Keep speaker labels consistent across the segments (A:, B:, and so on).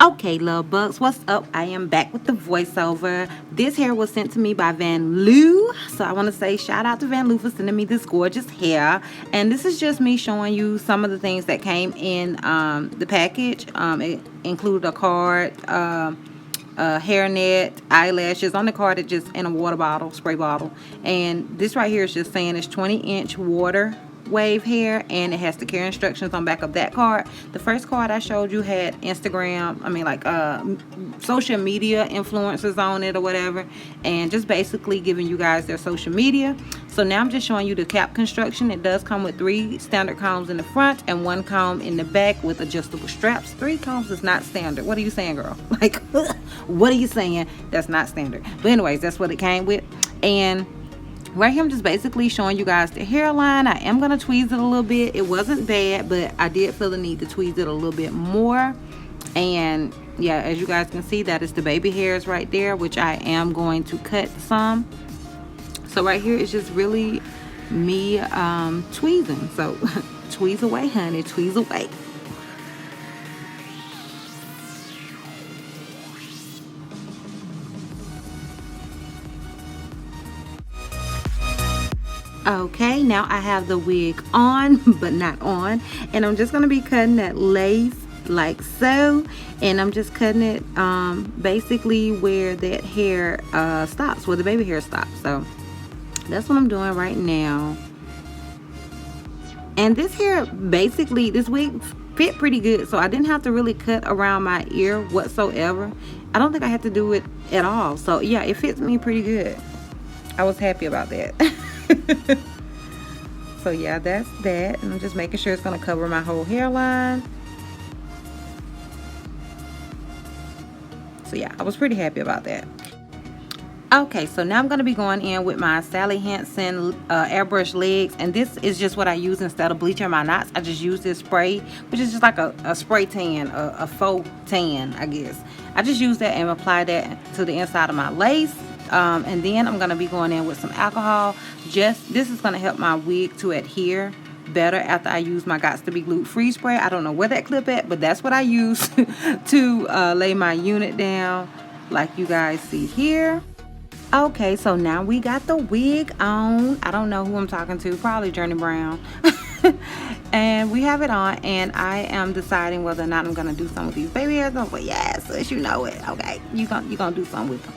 A: Okay, love bugs, what's up? I am back with the voiceover. This hair was sent to me by Vanlov, so I want to say shout out to Vanlov for sending me this gorgeous hair. And this is just me showing you some of the things that came in the package. It included a card, hairnet, eyelashes. On the card, it's just in a water bottle, spray bottle. And this right here is just saying it's 20-inch water wave hair, and it has the care instructions on back of that card. The first card I showed you had Instagram, social media influencers on it or whatever, and just basically giving you guys their social media. So now I'm just showing you the cap construction. It does come with 3 standard combs in the front and 1 comb in the back with adjustable straps. 3 combs is not standard. What are you saying, girl? Like, what are you saying? That's not standard. But anyways, that's what it came with. And right here I'm just basically showing you guys the hairline. I am going to tweeze it a little bit. It wasn't bad, but I did feel the need to tweeze it a little bit more. And yeah, as you guys can see, that is the baby hairs right there, which I am going to cut some. So right here is just really me tweezing. So tweeze away, honey, tweeze away. Okay, now I have the wig on, but not on, and I'm just going to be cutting that lace like so, and I'm just cutting it basically where that hair stops, where the baby hair stops. So that's what I'm doing right now. And this hair, basically, this wig fit pretty good, so I didn't have to really cut around my ear whatsoever. I don't think I had to do it at all. So yeah, it fits me pretty good. I was happy about that. So yeah, that's that, and I'm just making sure it's going to cover my whole hairline. So yeah, I was pretty happy about that. Okay, so now I'm going to be going in with my Sally Hansen airbrush legs, and this is just what I use instead of bleaching my knots. I just use this spray, which is just like a spray tan, a faux tan, I guess. I just use that and apply that to the inside of my lace. And then I'm going to be going in with some alcohol. This is going to help my wig to adhere better after I use my Gots to Be Glued freeze spray. I don't know where that clip at, but that's what I use to lay my unit down, like you guys see here. Okay, so now we got the wig on. I don't know who I'm talking to, probably Journey Brown. And we have it on, and I am deciding whether or not I'm going to do something with these baby hairs. I'm like, yes, sis, you know it. Okay, you gonna do something with them.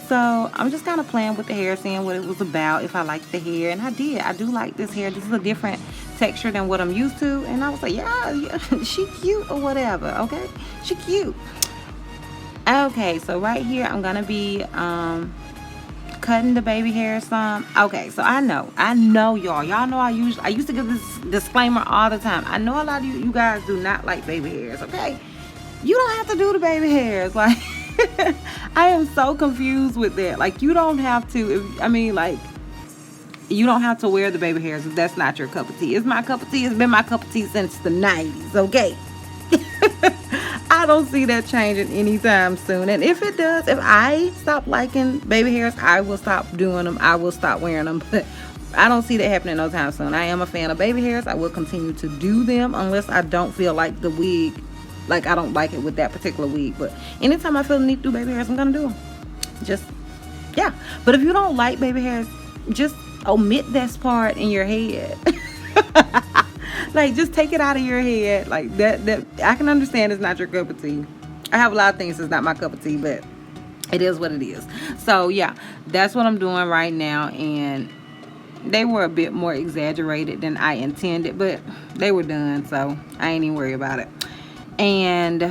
A: So I'm just kind of playing with the hair, seeing what it was about, if I liked the hair, and I did. I do like this hair. This is a different texture than what I'm used to, and I was like, yeah, she cute or whatever. Okay, she cute. Okay, so right here I'm gonna be cutting the baby hair some. Okay, so I know y'all know I used to give this disclaimer all the time. I know a lot of you guys do not like baby hairs. Okay, you don't have to do the baby hairs, like. I am so confused with that. Like, you don't have to, you don't have to wear the baby hairs if that's not your cup of tea. It's my cup of tea. It's been my cup of tea since the 90s, okay? I don't see that changing anytime soon. And if it does, if I stop liking baby hairs, I will stop doing them. I will stop wearing them. But I don't see that happening no time soon. I am a fan of baby hairs. I will continue to do them unless I don't feel like the wig, like I don't like it with that particular wig. But anytime I feel the need to do baby hairs, I'm gonna do them. Just, yeah. But if you don't like baby hairs, just omit that part in your head. Like, just take it out of your head. Like, that I can understand it's not your cup of tea. I have a lot of things that's not my cup of tea, but it is what it is. So yeah, that's what I'm doing right now, and they were a bit more exaggerated than I intended, but they were done, so I ain't even worried about it. And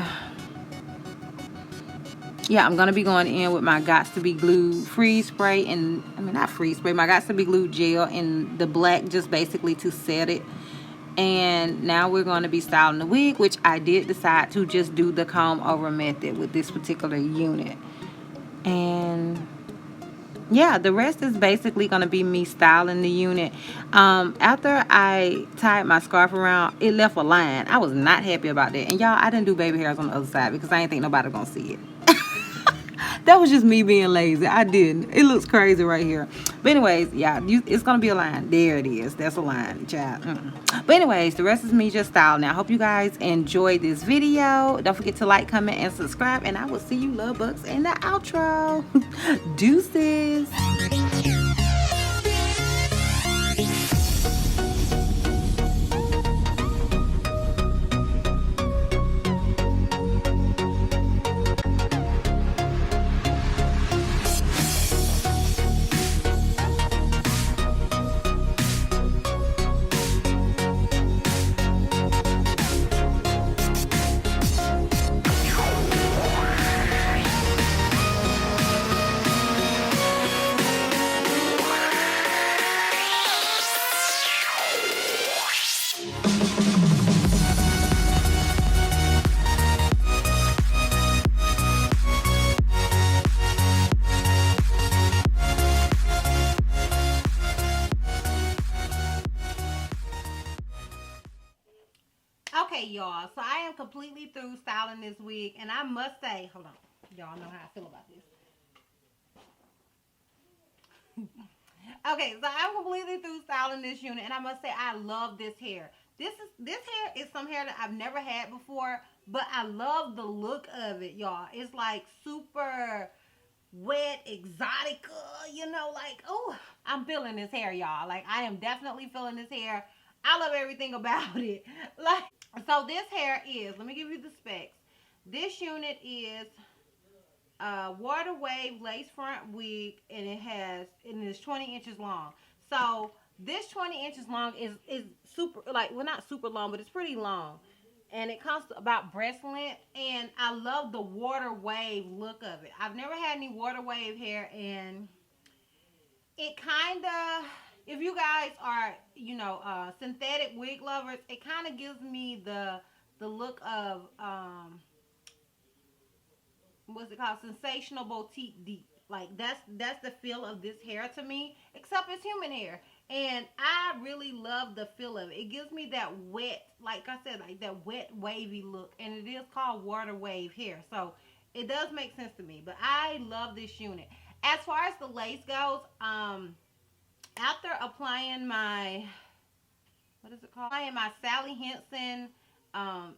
A: yeah, I'm gonna be going in with my Gots to Be Glued freeze spray, and not freeze spray, my Gots to Be Glued gel in the black, just basically to set it. And now we're going to be styling the wig, which I did decide to just do the comb over method with this particular unit. And yeah, the rest is basically going to be me styling the unit. After I tied my scarf around, it left a line. I was not happy about that. And y'all, I didn't do baby hairs on the other side because I didn't think nobody gonna see it. That was just me being lazy. I didn't. It looks crazy right here. But anyways, yeah, it's going to be a line. There it is. That's a line, child. But anyways, the rest is me just styling. I hope you guys enjoyed this video. Don't forget to like, comment, and subscribe. And I will see you love bugs in the outro. Deuces. Okay, y'all, so I am completely through styling this wig, and I must say, hold on, y'all know how I feel about this. Okay, so I'm completely through styling this unit, and I must say I love this hair. This hair is some hair that I've never had before, but I love the look of it, y'all. It's like super wet, exotic, you know, like, oh, I'm feeling this hair, y'all. Like, I am definitely feeling this hair. I love everything about it. Like, so this hair is, let me give you the specs. This unit is water wave lace front wig, and it is 20 inches long. So this 20 inches long is super, like, well, not super long, but it's pretty long. And it comes to about breast length, and I love the water wave look of it. I've never had any water wave hair, and it kind of, if you guys are, you know, synthetic wig lovers, it kind of gives me the look of, what's it called? Sensational boutique deep. Like, that's the feel of this hair to me, except it's human hair. And I really love the feel of it. It gives me that wet, like I said, like that wet wavy look. And it is called water wave hair. So it does make sense to me. But I love this unit. As far as the lace goes, after applying my, what is it called? Applying my Sally Hansen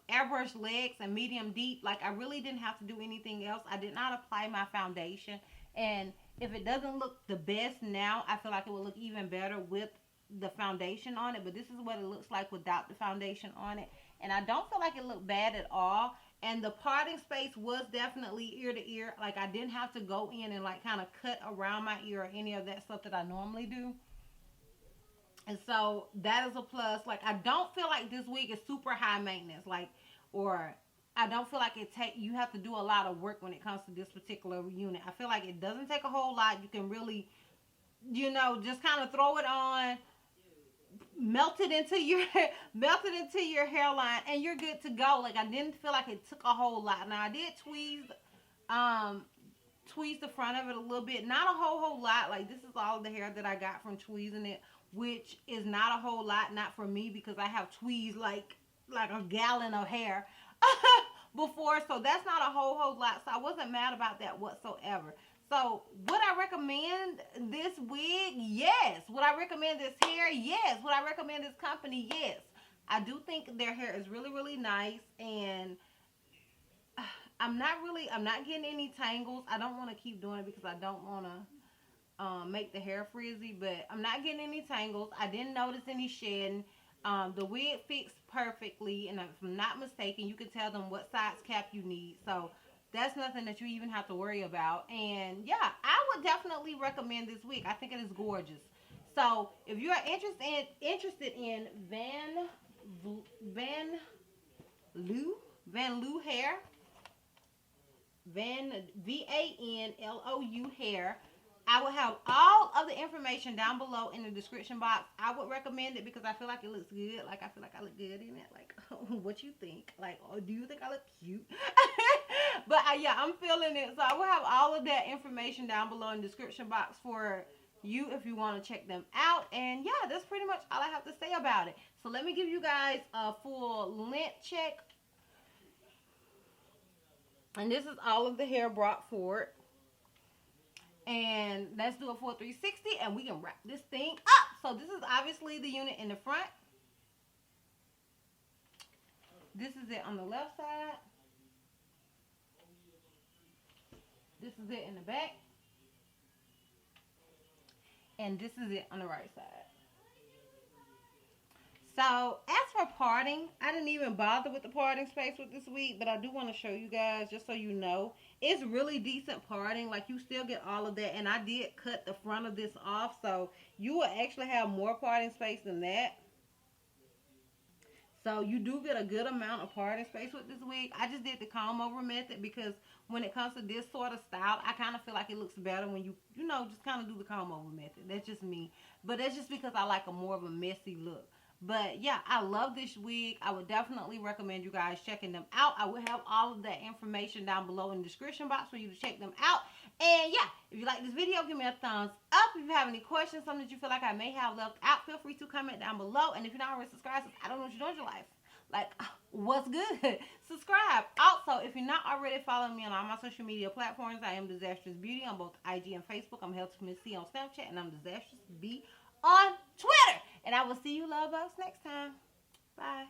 A: airbrush legs and medium deep, like, I really didn't have to do anything else. I did not apply my foundation, and if it doesn't look the best now, I feel like it will look even better with the foundation on it. But this is what it looks like without the foundation on it, and I don't feel like it looked bad at all. And the parting space was definitely ear to ear. Like, I didn't have to go in and like kind of cut around my ear or any of that stuff that I normally do. And so that is a plus. Like, I don't feel like this wig is super high maintenance. Like, or I don't feel like you have to do a lot of work when it comes to this particular unit. I feel like it doesn't take a whole lot. You can really, you know, just kind of throw it on, melt it into your hairline, and you're good to go. Like, I didn't feel like it took a whole lot. Now, I did tweeze the front of it a little bit. Not a whole lot. Like, this is all the hair that I got from tweezing it, which is not a whole lot, not for me, because I have tweezed like a gallon of hair before, so that's not a whole lot. So I wasn't mad about that whatsoever. So would I recommend this wig? Yes. Would I recommend this hair? Yes. Would I recommend this company? Yes. I do think their hair is really, really nice, and I'm not getting any tangles. I don't want to keep doing it because I don't want to make the hair frizzy, but I'm not getting any tangles. I didn't notice any shedding. The wig fixed perfectly, and if I'm not mistaken, you can tell them what size cap you need. So that's nothing that you even have to worry about. And yeah, I would definitely recommend this wig. I think it is gorgeous. So if you are interested in Vanlov hair, Vanlou hair, I will have all of the information down below in the description box. I would recommend it because I feel like it looks good. Like, I feel like I look good in it. Like, what you think? Like, oh, do you think I look cute? But yeah, I'm feeling it. So I will have all of that information down below in the description box for you if you want to check them out. And yeah, that's pretty much all I have to say about it. So let me give you guys a full length check. And this is all of the hair brought forward. And let's do a full 360 and we can wrap this thing up. So this is obviously the unit in the front. This is it on the left side. This is it in the back. And this is it on the right side. So as for parting, I didn't even bother with the parting space with this week, but I do want to show you guys just so you know. It's really decent parting. Like, you still get all of that. And I did cut the front of this off, so you will actually have more parting space than that. So you do get a good amount of parting space with this wig. I just did the comb over method because when it comes to this sort of style, I kind of feel like it looks better when you know, just kind of do the comb over method. That's just me. But that's just because I like a more of a messy look. But yeah, I love this wig. I would definitely recommend you guys checking them out. I will have all of that information down below in the description box for you to check them out. And yeah, if you like this video, give me a thumbs up. If you have any questions, something that you feel like I may have left out, feel free to comment down below. And if you're not already subscribed, I don't know what you're doing in your life. Like, what's good? Subscribe. Also, if you're not already following me on all my social media platforms, I am DizastrousBeauty on both IG and Facebook. I'm Health Miss C on Snapchat, and I'm DizastrousB on Twitter. And I will see you love bugs next time. Bye.